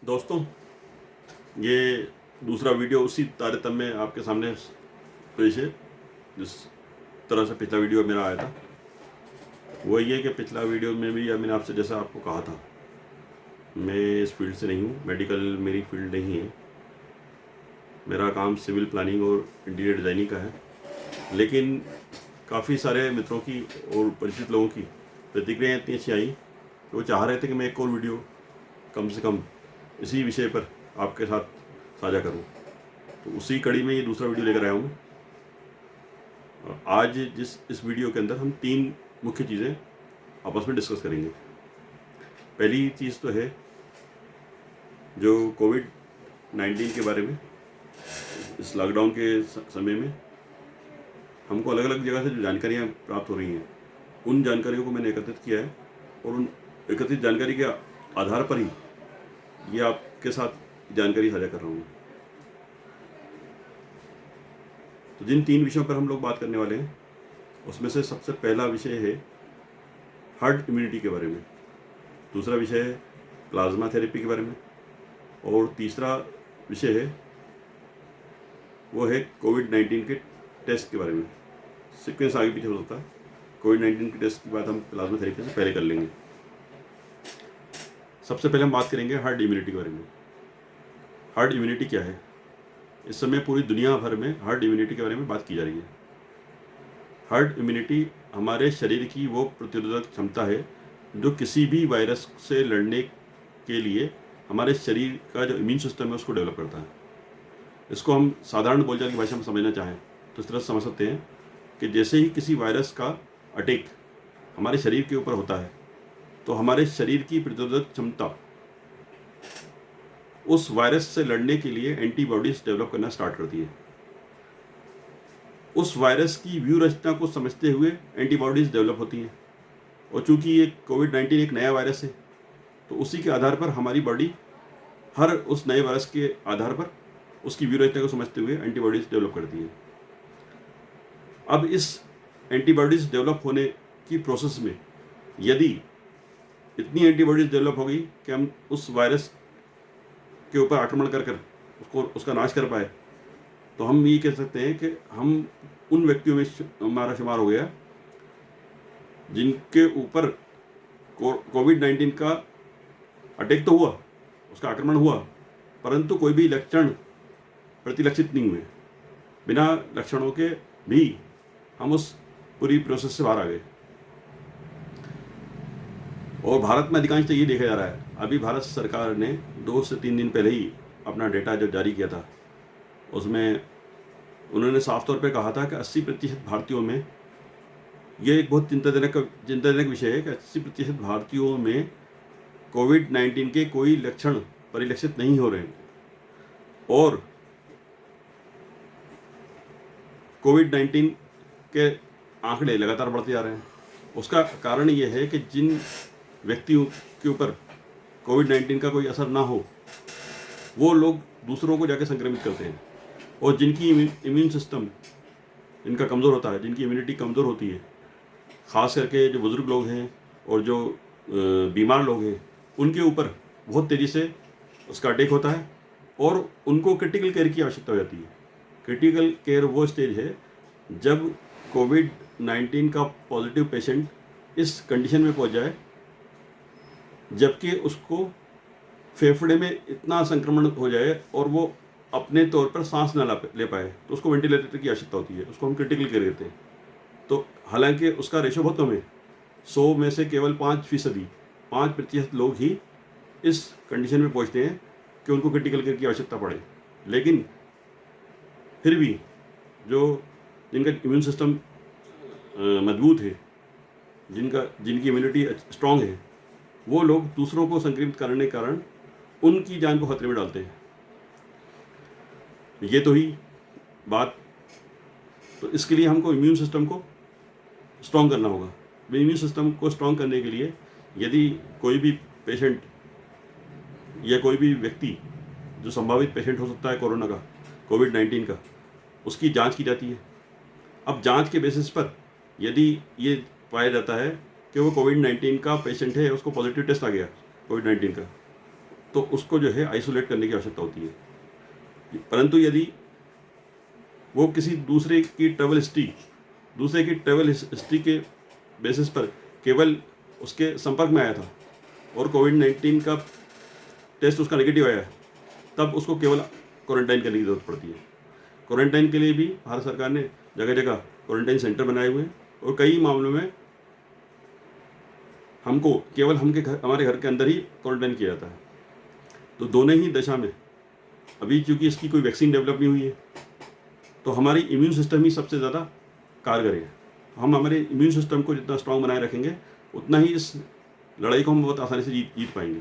दोस्तों, ये दूसरा वीडियो उसी तारतम्य में आपके सामने पेश है जिस तरह से पिछला वीडियो मेरा आया था। वो ये कि पिछला वीडियो में भी मैंने आपसे जैसा आपको कहा था, मैं इस फील्ड से नहीं हूँ, मेडिकल मेरी फील्ड नहीं है। मेरा काम सिविल प्लानिंग और इंटीरियर डिज़ाइनिंग का है। लेकिन काफ़ी सारे मित्रों की और परिचित लोगों की प्रतिक्रियाएँ इतनी अच्छी आई कि वो चाह रहे थे कि मैं एक और वीडियो कम से कम इसी विषय पर आपके साथ साझा करूं। तो उसी कड़ी में ये दूसरा वीडियो लेकर आया हूं। आज इस वीडियो के अंदर हम 3 मुख्य चीज़ें आपस में डिस्कस करेंगे। पहली चीज़ तो है जो कोविड-19 के बारे में। इस लॉकडाउन के समय में हमको अलग अलग जगह से जो जानकारियाँ प्राप्त हो रही हैं, उन जानकारियों को मैंने एकत्रित किया है और उन एकत्रित जानकारी के आधार पर ही ये आपके साथ जानकारी साझा कर रहा हूँ। तो जिन 3 विषयों पर हम लोग बात करने वाले हैं, उसमें से सबसे पहला विषय है हर्ड इम्यूनिटी के बारे में, दूसरा विषय है प्लाज्मा थेरेपी के बारे में, और तीसरा विषय है वो है कोविड-19 के टेस्ट के बारे में। सीक्वेंस आगे पीछे हो सकता है। कोविड-19 के टेस्ट की बात हम प्लाज्मा थेरेपी से पहले कर लेंगे। सबसे पहले हम बात करेंगे हर्ड इम्यूनिटी के बारे में। हर्ड इम्यूनिटी क्या है? इस समय पूरी दुनिया भर में हर्ड इम्यूनिटी के बारे में बात की जा रही है। हर्ड इम्यूनिटी हमारे शरीर की वो प्रतिरोधक क्षमता है जो किसी भी वायरस से लड़ने के लिए हमारे शरीर का जो इम्यून सिस्टम है उसको डेवलप करता है। इसको हम साधारण बोलचाल की भाषा में समझना चाहें तो इस तरह से समझ सकते हैं कि जैसे ही किसी वायरस का अटैक हमारे शरीर के ऊपर होता है तो हमारे शरीर की प्रतिरोधक क्षमता उस वायरस से लड़ने के लिए एंटीबॉडीज डेवलप करना स्टार्ट करती है। उस वायरस की व्यू रचना को समझते हुए एंटीबॉडीज डेवलप होती हैं, और चूंकि ये कोविड-19 एक नया वायरस है तो उसी के आधार पर हमारी बॉडी हर उस नए वायरस के आधार पर उसकी व्यू रचना को समझते हुए एंटीबॉडीज डेवलप करती है। अब इस एंटीबॉडीज डेवलप होने की प्रोसेस में यदि इतनी एंटीबॉडीज डेवलप हो गई कि हम उस वायरस के ऊपर आक्रमण कर उसका नाश कर पाए, तो हम ये कह सकते हैं कि हम उन व्यक्तियों में हमारा शुमार हो गया जिनके ऊपर कोविड-19 का अटैक तो हुआ, उसका आक्रमण हुआ, परंतु कोई भी लक्षण प्रतिलक्षित नहीं हुए। बिना लक्षणों के भी हम उस पूरी प्रोसेस से बाहर आ गए। और भारत में अधिकांशतः ये देखा जा रहा है, अभी भारत सरकार ने 2 से 3 दिन पहले ही अपना डेटा जो जारी किया था उसमें उन्होंने साफ तौर पे कहा था कि 80% भारतीयों में, ये एक बहुत चिंताजनक विषय है कि 80% भारतीयों में कोविड-19 के कोई लक्षण परिलक्षित नहीं हो रहे हैं। और कोविड-19 के आंकड़े लगातार बढ़ते जा रहे हैं। उसका कारण ये है कि जिन व्यक्तियों के ऊपर कोविड-19 का कोई असर ना हो, वो लोग दूसरों को जाके संक्रमित करते हैं, और जिनकी इम्यून सिस्टम इनका कमज़ोर होता है, जिनकी इम्यूनिटी कमज़ोर होती है, ख़ास करके जो बुज़ुर्ग लोग हैं और जो बीमार लोग हैं, उनके ऊपर बहुत तेज़ी से उसका अटैक होता है और उनको क्रिटिकल केयर की आवश्यकता हो जाती है। क्रिटिकल केयर वो स्टेज है जब कोविड-19 का पॉजिटिव पेशेंट इस कंडीशन में पहुंच जाए जबकि उसको फेफड़े में इतना संक्रमण हो जाए और वो अपने तौर पर सांस ना ले पाए, तो उसको वेंटिलेटर की आवश्यकता होती है। उसको हम क्रिटिकल केयर कहते हैं। तो हालांकि उसका रेशो बहुत कम है, 100 में से केवल 5% लोग ही इस कंडीशन में पहुंचते हैं कि उनको क्रिटिकल केयर की आवश्यकता पड़े। लेकिन फिर भी जिनका इम्यून सिस्टम मजबूत है, जिनकी इम्यूनिटी स्ट्रांग है, वो लोग दूसरों को संक्रमित करने के कारण उनकी जान को खतरे में डालते हैं। ये तो ही बात। तो इसके लिए हमको इम्यून सिस्टम को स्ट्रांग करना होगा। इम्यून सिस्टम को स्ट्रांग करने के लिए यदि कोई भी पेशेंट या कोई भी व्यक्ति जो संभावित पेशेंट हो सकता है कोरोना का, कोविड-19 का, उसकी जांच की जाती है। अब जांच के बेसिस पर यदि ये पाया जाता है कि वो कोविड-19 का पेशेंट है, उसको पॉजिटिव टेस्ट आ गया कोविड-19 का, तो उसको जो है आइसोलेट करने की आवश्यकता होती है। परंतु यदि वो किसी दूसरे की ट्रैवल हिस्ट्री के बेसिस पर केवल उसके संपर्क में आया था और कोविड-19 का टेस्ट उसका नेगेटिव आया है, तब उसको केवल क्वारंटाइन करने की ज़रूरत पड़ती है। क्वारंटाइन के लिए भी भारत सरकार ने जगह जगह क्वारंटाइन सेंटर बनाए हुए हैं और कई मामलों में हमको केवल हमारे घर के अंदर ही क्वारंटाइन किया जाता है। तो दोनों ही दशा में अभी चूँकि इसकी कोई वैक्सीन डेवलप नहीं हुई है, तो हमारी इम्यून सिस्टम ही सबसे ज़्यादा कारगर है। हम हमारे इम्यून सिस्टम को जितना स्ट्रांग बनाए रखेंगे, उतना ही इस लड़ाई को हम बहुत आसानी से जीत पाएंगे।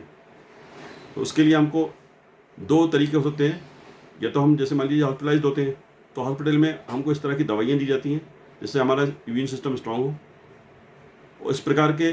तो उसके लिए हमको दो तरीके हो सकते हैं। या तो हम जैसे मान लीजिए हॉस्पिटलाइज्ड होते हैं, तो हॉस्पिटल में हमको इस तरह की दवाइयाँ दी जाती हैं जिससे हमारा इम्यून सिस्टम स्ट्रांग हो। और इस प्रकार के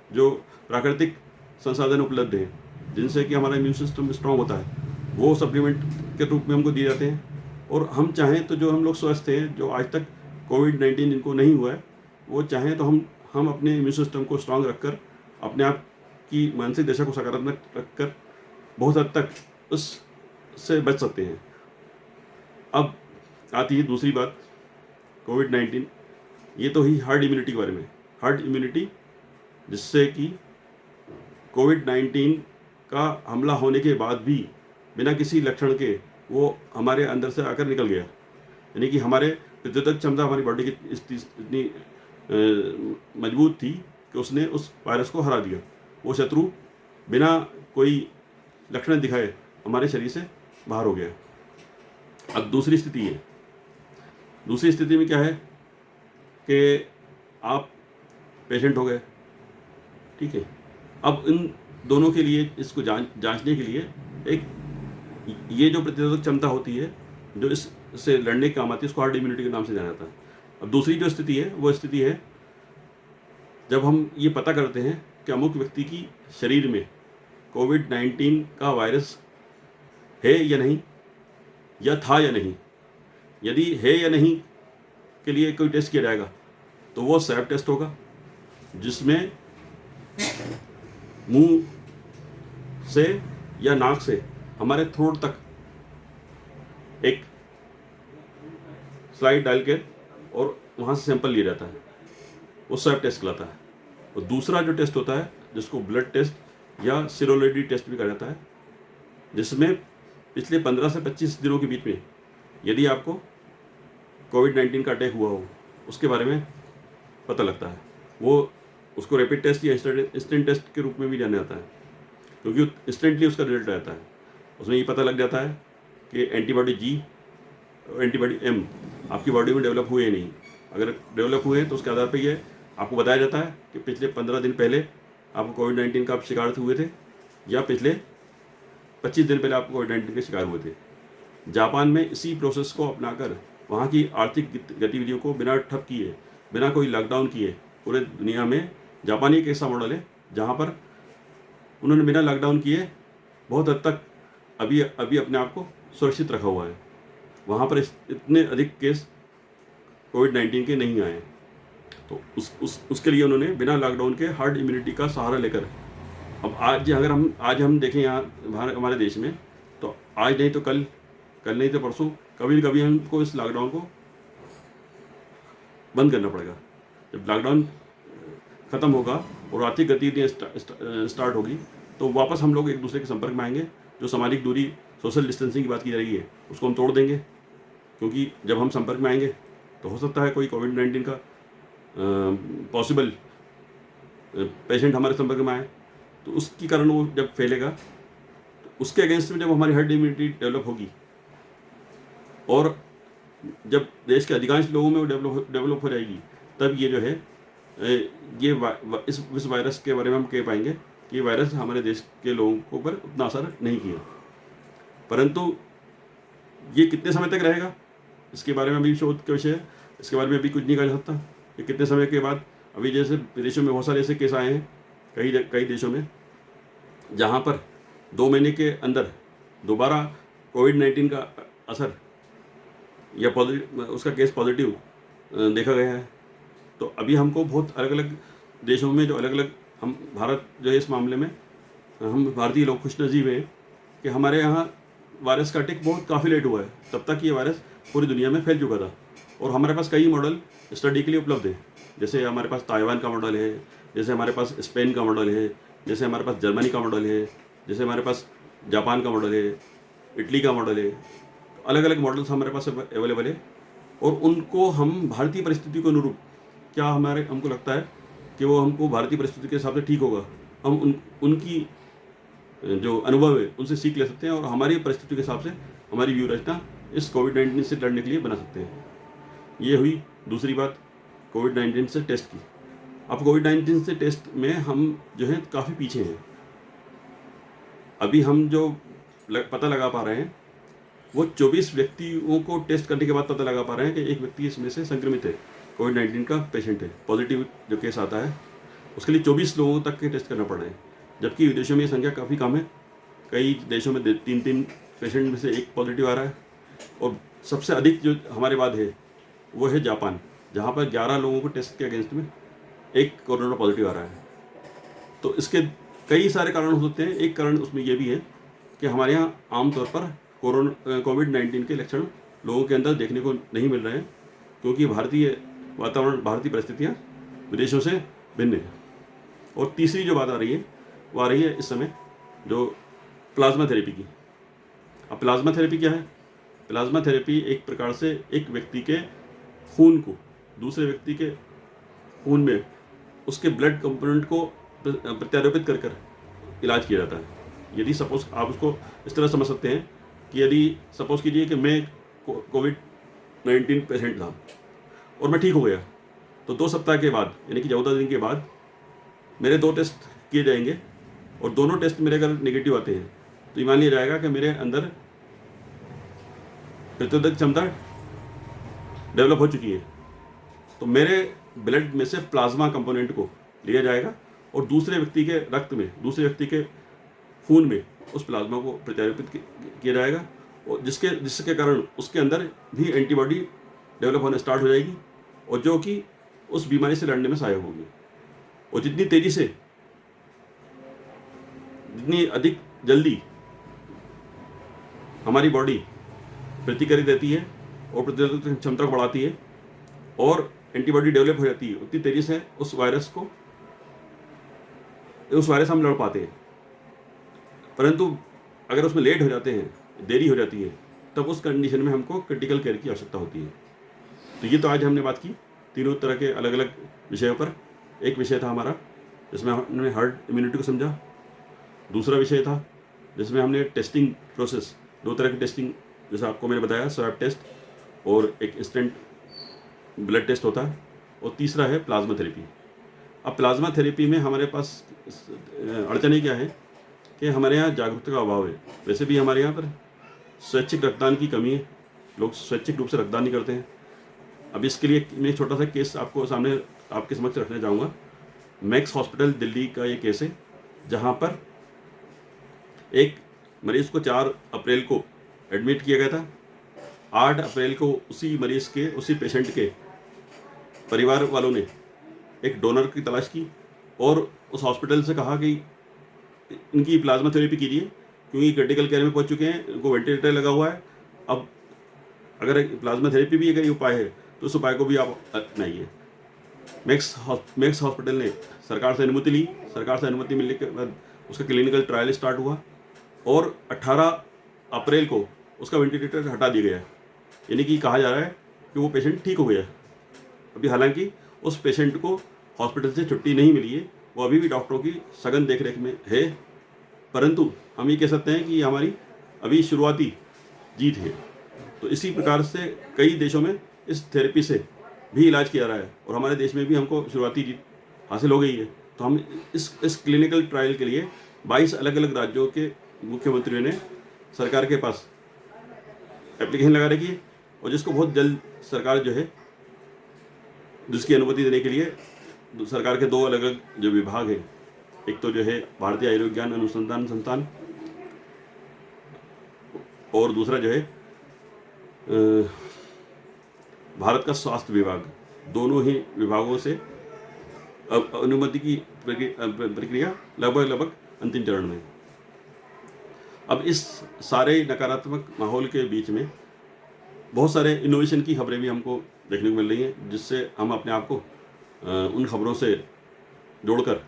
जो प्राकृतिक संसाधन उपलब्ध हैं जिनसे कि हमारा इम्यून सिस्टम स्ट्रांग होता है, वो सप्लीमेंट के रूप में हमको दिए जाते हैं। और हम चाहें तो जो हम लोग स्वस्थ हैं, जो आज तक कोविड-19 जिनको नहीं हुआ है, वो चाहें तो हम अपने इम्यून सिस्टम को स्ट्रांग रखकर अपने आप की मानसिक दशा को सकारात्मक रखकर बहुत हद तक उससे बच सकते हैं। अब आती है दूसरी बात, कोविड-19 ये तो ही हर्ड इम्यूनिटी के बारे में। हर्ड इम्यूनिटी जिससे कि कोविड-19 का हमला होने के बाद भी बिना किसी लक्षण के वो हमारे अंदर से आकर निकल गया, यानी कि हमारे प्रतिरोधक क्षमता हमारी बॉडी की इतनी मजबूत थी कि उसने उस वायरस को हरा दिया। वो शत्रु बिना कोई लक्षण दिखाए हमारे शरीर से बाहर हो गया। अब दूसरी स्थिति है। दूसरी स्थिति में क्या है कि आप पेशेंट हो गए, ठीक है। अब इन दोनों के लिए इसको जांचने के लिए एक ये जो प्रतिरोधक क्षमता होती है जो इससे लड़ने के काम आती है, उसको हार्ड इम्यूनिटी के नाम से जाना जाता है। अब दूसरी जो स्थिति है वो स्थिति है जब हम ये पता करते हैं कि अमुक व्यक्ति की शरीर में कोविड-19 का वायरस है या नहीं, या था या नहीं। यदि है या नहीं के लिए कोई टेस्ट किया जाएगा तो वो स्वैब टेस्ट होगा, जिसमें मुंह से या नाक से हमारे थ्रोट तक एक स्लाइड डाल के और वहाँ से सैंपल लिया जाता है, वो स्वैब टेस्ट कहलाता है। और दूसरा जो टेस्ट होता है जिसको ब्लड टेस्ट या सीरोलॉजी टेस्ट भी कहा जाता है, जिसमें पिछले 15 से 25 दिनों के बीच में यदि आपको कोविड-19 का अटैक हुआ हो उसके बारे में पता लगता है। वो उसको रैपिड टेस्ट या इंस्टेंट टेस्ट के रूप में भी जाना जाता है, क्योंकि इंस्टेंटली उसका रिजल्ट आता है। उसमें ये पता लग जाता है कि एंटीबॉडी जी और एंटीबॉडी एम आपकी बॉडी में डेवलप हुए या नहीं। अगर डेवलप हुए तो उसके आधार पर ये आपको बताया जाता है कि पिछले 15 दिन पहले आपको कोविड-19 का आप शिकार हुए थे या पिछले 25 दिन पहले आपको कोविड-19 के शिकार हुए थे। जापान में इसी प्रोसेस को अपनाकर वहाँ की आर्थिक गतिविधियों को बिना ठप किए, बिना कोई लॉकडाउन किए, पूरे दुनिया में जापानी एक ऐसा मॉडल है जहाँ पर उन्होंने बिना लॉकडाउन किए बहुत हद तक अभी अपने आप को सुरक्षित रखा हुआ है। वहाँ पर इतने अधिक केस कोविड-19 के नहीं आए। तो उसके लिए उन्होंने बिना लॉकडाउन के हार्ड इम्यूनिटी का सहारा लेकर, अब आज हम देखें यहाँ हमारे देश में, तो आज नहीं तो कल नहीं तो परसों, कभी न कभी हमको इस लॉकडाउन को बंद करना पड़ेगा। जब लॉकडाउन ख़त्म होगा और आर्थिक गतिविधियाँ स्टार्ट होगी तो वापस हम लोग एक दूसरे के संपर्क में आएंगे। जो सामाजिक दूरी, सोशल डिस्टेंसिंग की बात की जा रही है, उसको हम तोड़ देंगे, क्योंकि जब हम संपर्क में आएंगे तो हो सकता है कोई कोविड-19 का पॉसिबल पेशेंट हमारे संपर्क में आए, तो उसके कारण वो जब फैलेगा तो उसके अगेंस्ट में जब हमारी हर्ड इम्यूनिटी डेवलप होगी और जब देश के अधिकांश लोगों में वो डेवलप हो जाएगी, तब ये जो है इस वायरस के बारे में हम कह पाएंगे कि ये वायरस हमारे देश के लोगों के ऊपर उतना असर नहीं किया। परंतु ये कितने समय तक रहेगा इसके बारे में अभी शोध का विषय है, इसके बारे में अभी कुछ नहीं कहा जा सकता कि कितने समय के बाद। अभी जैसे विदेशों में बहुत सारे ऐसे केस आए हैं, कई देशों में, जहाँ पर 2 महीने के अंदर दोबारा कोविड-19 का असर या उसका केस पॉजिटिव देखा गया है। तो अभी हमको बहुत अलग अलग देशों में जो अलग अलग, हम भारत जो है इस मामले में हम भारतीय लोग खुशनसीब हैं कि हमारे यहाँ वायरस का अटैक बहुत काफ़ी लेट हुआ है। तब तक ये वायरस पूरी दुनिया में फैल चुका था और हमारे पास कई मॉडल स्टडी के लिए उपलब्ध है। जैसे हमारे पास ताइवान का मॉडल है, जैसे हमारे पास स्पेन का मॉडल है, जैसे हमारे पास जर्मनी का मॉडल है, जैसे हमारे पास जापान का मॉडल है, इटली का मॉडल है। अलग अलग मॉडल्स हमारे पास अवेलेबल है और उनको हम भारतीय परिस्थिति के अनुरूप, क्या हमको लगता है कि वो हमको भारतीय परिस्थिति के हिसाब से ठीक होगा, हम उनकी जो अनुभव है उनसे सीख ले सकते हैं और हमारी परिस्थिति के हिसाब से हमारी व्यू रचना इस कोविड-19 से लड़ने के लिए बना सकते हैं। ये हुई दूसरी बात कोविड-19 से टेस्ट की। अब कोविड-19 से टेस्ट में हम जो है काफ़ी पीछे हैं। अभी हम जो पता लगा पा रहे हैं वो 24 व्यक्तियों को टेस्ट करने के बाद पता लगा पा रहे हैं कि एक व्यक्ति इसमें से संक्रमित है, कोविड-19 का पेशेंट है। पॉजिटिव जो केस आता है उसके लिए 24 लोगों तक के टेस्ट करना पड़ रहे हैं, जबकि विदेशों में ये संख्या काफ़ी कम है। कई देशों में 3-3 पेशेंट में से एक पॉजिटिव आ रहा है और सबसे अधिक जो हमारे बाद है वो है जापान, जहाँ पर 11 लोगों को टेस्ट के अगेंस्ट में एक कोरोना पॉजिटिव आ रहा है। तो इसके कई सारे कारण हो सकते हैं। एक कारण उसमें यह भी है कि हमारे यहाँ आमतौर पर कोविड-19 के लक्षण लोगों के अंदर देखने को नहीं मिल रहे हैं, क्योंकि भारतीय वातावरण, भारतीय परिस्थितियाँ विदेशों से भिन्न है। और तीसरी जो बात आ रही है वो आ रही है इस समय जो प्लाज्मा थेरेपी की। अब प्लाज्मा थेरेपी क्या है? प्लाज्मा थेरेपी एक प्रकार से एक व्यक्ति के खून को दूसरे व्यक्ति के खून में उसके ब्लड कंपोनेंट को प्रत्यारोपित कर इलाज किया जाता है। यदि सपोज आप उसको इस तरह समझ सकते हैं कि यदि सपोज कीजिए कि मैं कोविड-19 पेशेंट था और मैं ठीक हो गया, तो 2 सप्ताह के बाद यानी कि 14 दिन के बाद मेरे 2 टेस्ट किए जाएंगे और दोनों टेस्ट मेरे अगर नेगेटिव आते हैं तो ये मान लिया जाएगा कि मेरे अंदर प्रतिरोधक क्षमता डेवलप हो चुकी है। तो मेरे ब्लड में से प्लाज्मा कंपोनेंट को लिया जाएगा और दूसरे व्यक्ति के रक्त में, दूसरे व्यक्ति के खून में उस प्लाज्मा को प्रत्यारोपित किया जाएगा और जिसके कारण उसके अंदर भी एंटीबॉडी डेवलप होना स्टार्ट हो जाएगी और जो कि उस बीमारी से लड़ने में सहायक होगी। और जितनी तेज़ी से, जितनी अधिक जल्दी हमारी बॉडी प्रतिक्रिया देती है और प्रतिरोधक क्षमता को बढ़ाती है और एंटीबॉडी डेवलप हो जाती है, उतनी तेज़ी से उस वायरस हम लड़ पाते हैं। परंतु अगर उसमें लेट हो जाते हैं, देरी हो जाती है, तब उस कंडीशन में हमको क्रिटिकल केयर की आवश्यकता होती है। तो ये तो आज हमने बात की तीनों तरह के अलग अलग विषयों पर। एक विषय था हमारा जिसमें हमने हर्ड इम्यूनिटी को समझा। दूसरा विषय था जिसमें हमने टेस्टिंग प्रोसेस, 2 तरह की टेस्टिंग, जैसा आपको मैंने बताया, स्वैब टेस्ट और एक इंस्टेंट ब्लड टेस्ट होता है। और तीसरा है प्लाज्मा थेरेपी। अब प्लाज्मा थेरेपी में हमारे पास अड़चनें क्या है कि हमारे यहाँ जागरूकता का अभाव है। वैसे भी हमारे यहाँ पर स्वैच्छिक रक्तदान की कमी है, लोग स्वैच्छिक रूप से रक्तदान नहीं करते हैं। अब इसके लिए मैं एक छोटा सा केस आपके समक्ष रखना चाहूँगा। मैक्स हॉस्पिटल दिल्ली का ये केस है, जहाँ पर एक मरीज़ को 4 अप्रैल को एडमिट किया गया था। 8 अप्रैल को उसी पेशेंट के परिवार वालों ने एक डोनर की तलाश की और उस हॉस्पिटल से कहा कि इनकी प्लाज्मा थेरेपी कीजिए, क्योंकि क्रिटिकल केयर में पहुंच चुके हैं, इनको वेंटिलेटर लगा हुआ है। अब अगर प्लाज्मा थेरेपी भी अगर ये उपाय है तो उस उपाय को भी आप अपनाइए। मैक्स हॉस्पिटल ने सरकार से अनुमति ली। सरकार से अनुमति मिलने के बाद उसका क्लिनिकल ट्रायल स्टार्ट हुआ और 18 अप्रैल को उसका वेंटिलेटर हटा दिया गया। यानी कि कहा जा रहा है कि वो पेशेंट ठीक हो गया। अभी हालांकि उस पेशेंट को हॉस्पिटल से छुट्टी नहीं मिली है, वो अभी भी डॉक्टरों की सघन देखरेख में है। परंतु हम ये कह सकते हैं कि ये हमारी अभी शुरुआती जीत है। तो इसी प्रकार से कई देशों में इस थेरेपी से भी इलाज किया रहा है और हमारे देश में भी हमको शुरुआती जीत हासिल हो गई है। तो हम इस क्लिनिकल ट्रायल के लिए 22 अलग अलग राज्यों के मुख्यमंत्रियों ने सरकार के पास एप्लीकेशन लगा रखी है और जिसको बहुत जल्द सरकार जो है जिसकी अनुमति देने के लिए सरकार के 2 अलग अलग जो विभाग हैं, एक तो जो है भारतीय आयुर्विज्ञान अनुसंधान संस्थान और दूसरा जो है भारत का स्वास्थ्य विभाग, दोनों ही विभागों से अनुमति की प्रक्रिया लगभग अंतिम चरण में है। अब इस सारे नकारात्मक माहौल के बीच में बहुत सारे इनोवेशन की खबरें भी हमको देखने को मिल रही हैं, जिससे हम अपने आप को उन खबरों से जोड़कर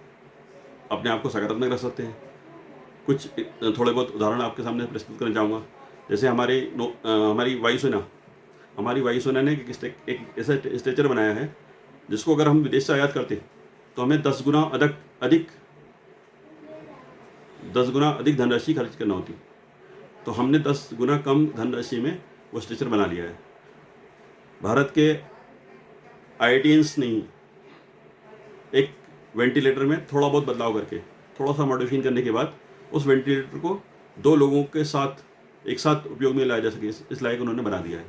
अपने आप को सकारात्मक रख सकते हैं। कुछ थोड़े बहुत उदाहरण आपके सामने प्रस्तुत करना चाहूँगा। जैसे हमारी वायुसेना ने एक ऐसा स्ट्रेचर बनाया है जिसको अगर हम विदेश से आयात करते तो हमें 10 गुना अधिक धनराशि खर्च करना होती, तो हमने 10 गुना कम धनराशि में वो स्ट्रेचर बना लिया है। भारत के IITians ने ही एक वेंटिलेटर में थोड़ा बहुत बदलाव करके, थोड़ा सा मॉडिफिकेशन करने के बाद उस वेंटिलेटर को 2 लोगों के साथ एक साथ उपयोग में लाया जा सके, इस लायक उन्होंने बना दिया है।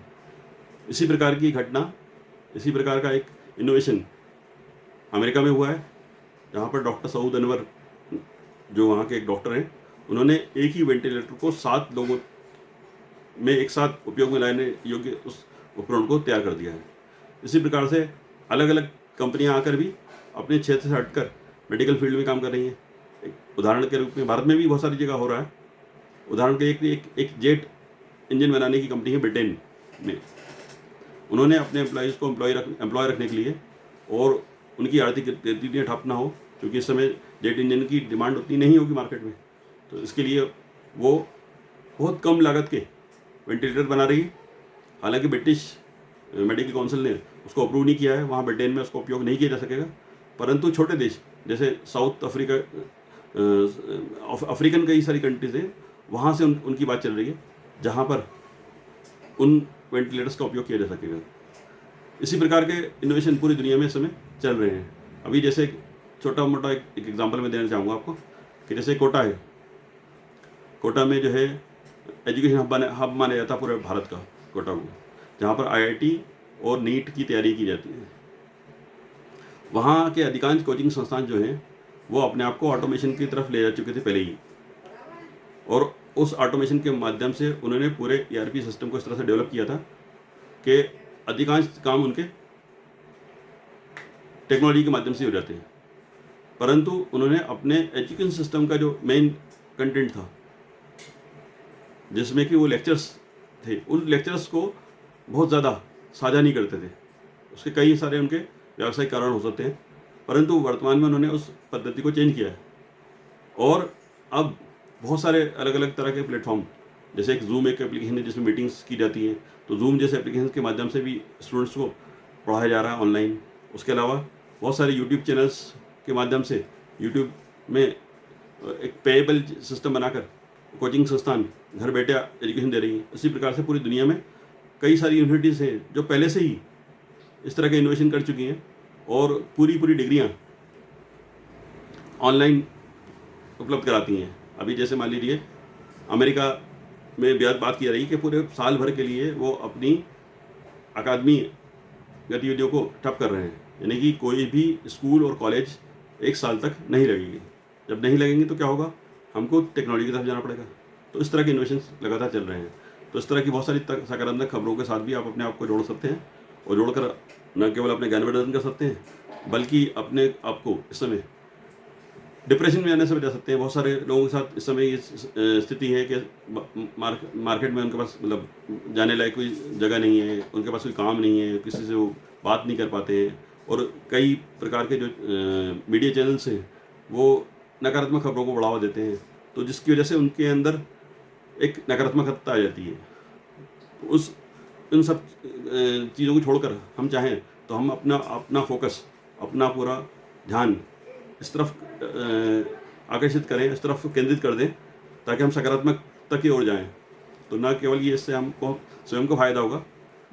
इसी प्रकार की घटना, इसी प्रकार का एक इनोवेशन अमेरिका में हुआ है, जहाँ पर डॉक्टर सऊद अनवर जो वहाँ के एक डॉक्टर हैं, उन्होंने एक ही वेंटिलेटर को 7 लोगों में एक साथ उपयोग में लाने योग्य उस उपकरण को तैयार कर दिया है। इसी प्रकार से अलग अलग कंपनियां आकर भी अपने क्षेत्र से हटकर मेडिकल फील्ड में काम कर रही हैं। एक उदाहरण के रूप में भारत में भी बहुत सारी जगह हो रहा है। उदाहरण के एक जेट इंजन बनाने की कंपनी है ब्रिटेन में। उन्होंने अपने एम्प्लॉयज़ को एम्प्लॉय रखने के लिए और उनकी आर्थिक गतिविधियाँ ठप ना हो, क्योंकि इस समय जेट इंजन की डिमांड उतनी नहीं होगी मार्केट में, तो इसके लिए वो बहुत कम लागत के वेंटिलेटर बना रही है। हालांकि ब्रिटिश मेडिकल काउंसिल ने उसको अप्रूव नहीं किया है, वहाँ ब्रिटेन में उसका उपयोग नहीं किया जा सकेगा, परंतु छोटे देश जैसे साउथ अफ्रीका, अफ्रीकन कई सारी कंट्रीज हैं, वहाँ से उनकी बात चल रही है जहाँ पर उन वेंटिलेटर्स का उपयोग किया जा सकेगा। इसी प्रकार के इनोवेशन पूरी दुनिया में इस समय चल रहे हैं। अभी जैसे छोटा मोटा एक एग्जांपल मैं देना चाहूँगा आपको कि जैसे कोटा है, कोटा में जो है एजुकेशन हब माना जाता है पूरे भारत का कोटा को, जहाँ पर IIT और नीट की तैयारी की जाती है। वहाँ के अधिकांश कोचिंग संस्थान जो हैं वो अपने आप को ऑटोमेशन की तरफ ले जा चुके थे पहले ही, और उस ऑटोमेशन के माध्यम से उन्होंने पूरे ERP सिस्टम को इस तरह से डेवलप किया था कि अधिकांश काम उनके टेक्नोलॉजी के माध्यम से हो जाते हैं। परंतु उन्होंने अपने एजुकेशन सिस्टम का जो मेन कंटेंट था, जिसमें कि वो लेक्चर्स थे, उन लेक्चर्स को बहुत ज़्यादा साझा नहीं करते थे। उसके कई सारे उनके व्यावसायिक कारण हो सकते हैं, परंतु वर्तमान में उन्होंने उस पद्धति को चेंज किया है और अब बहुत सारे अलग अलग तरह के प्लेटफॉर्म, जैसे एक जूम एक एप्लीकेशन है जिसमें मीटिंग्स की जाती हैं, तो जूम जैसे एप्लीकेशन के माध्यम से भी स्टूडेंट्स को पढ़ाया जा रहा है ऑनलाइन। उसके अलावा बहुत सारे यूट्यूब चैनल्स के माध्यम से यूट्यूब में एक पेएबल सिस्टम बनाकर कोचिंग संस्थान घर बैठे एजुकेशन दे रही हैं। इसी प्रकार से पूरी दुनिया में कई सारी यूनिवर्सिटीज़ हैं जो पहले से ही इस तरह के इनोवेशन कर चुकी हैं और पूरी डिग्रियां ऑनलाइन उपलब्ध कराती हैं। अभी जैसे मान लीजिए अमेरिका में बात की जा रही है कि पूरे साल भर के लिए वो अपनी अकादमी गतिविधियों को ठप कर रहे हैं, यानी कि कोई भी स्कूल और कॉलेज 1 साल तक नहीं लगेगी। जब नहीं लगेंगे तो क्या होगा, हमको टेक्नोलॉजी की तरफ जाना पड़ेगा। तो इस तरह के इनोवेशन लगातार चल रहे हैं। तो इस तरह की बहुत सारी सकारात्मक खबरों के साथ भी आप अपने आप को जोड़ सकते हैं और जोड़कर न केवल अपने ज्ञानवर्धन कर सकते हैं, बल्कि अपने आप को इस समय डिप्रेशन में आने से बचा सकते हैं। बहुत सारे लोगों के साथ इस समय ये स्थिति है कि मार्केट में उनके पास मतलब जाने लायक कोई जगह नहीं है, उनके पास कोई काम नहीं है, किसी से वो बात नहीं कर पाते हैं, और कई प्रकार के जो मीडिया चैनल्स हैं वो नकारात्मक खबरों को बढ़ावा देते हैं, तो जिसकी वजह से उनके अंदर एक नकारात्मकता आ जाती है। उन सब चीज़ों को छोड़कर हम चाहें तो हम अपना फोकस, अपना पूरा ध्यान इस तरफ आकर्षित करें, इस तरफ केंद्रित कर दें, ताकि हम सकारात्मकता की ओर जाएं। तो न केवल ये इससे हमको स्वयं को फ़ायदा होगा,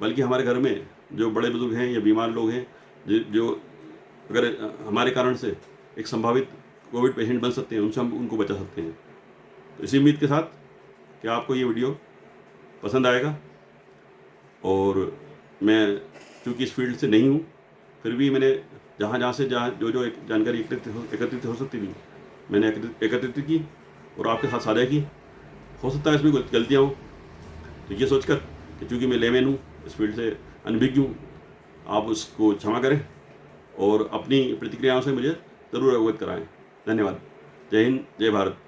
बल्कि हमारे घर में जो बड़े बुजुर्ग हैं या बीमार लोग हैं जो अगर हमारे कारण से एक संभावित कोविड पेशेंट बन सकते हैं, उनसे हम उनको बचा सकते हैं। तो इसी उम्मीद के साथ कि आपको ये वीडियो पसंद आएगा, और मैं चूँकि इस फील्ड से नहीं हूँ, फिर भी मैंने जहाँ से जो एक जानकारी एकत्रित हो सकती थी मैंने एकत्रित की और आपके साथ साझा की। हो सकता है इसमें गलतियाँ हो, तो ये सोचकर कि चूँकि मैं लेमैन हूँ, इस फील्ड से अनभिज्ञ हूँ, आप उसको क्षमा करें और अपनी प्रतिक्रियाओं से मुझे ज़रूर अवगत कराएं। धन्यवाद। जय हिंद, जय भारत।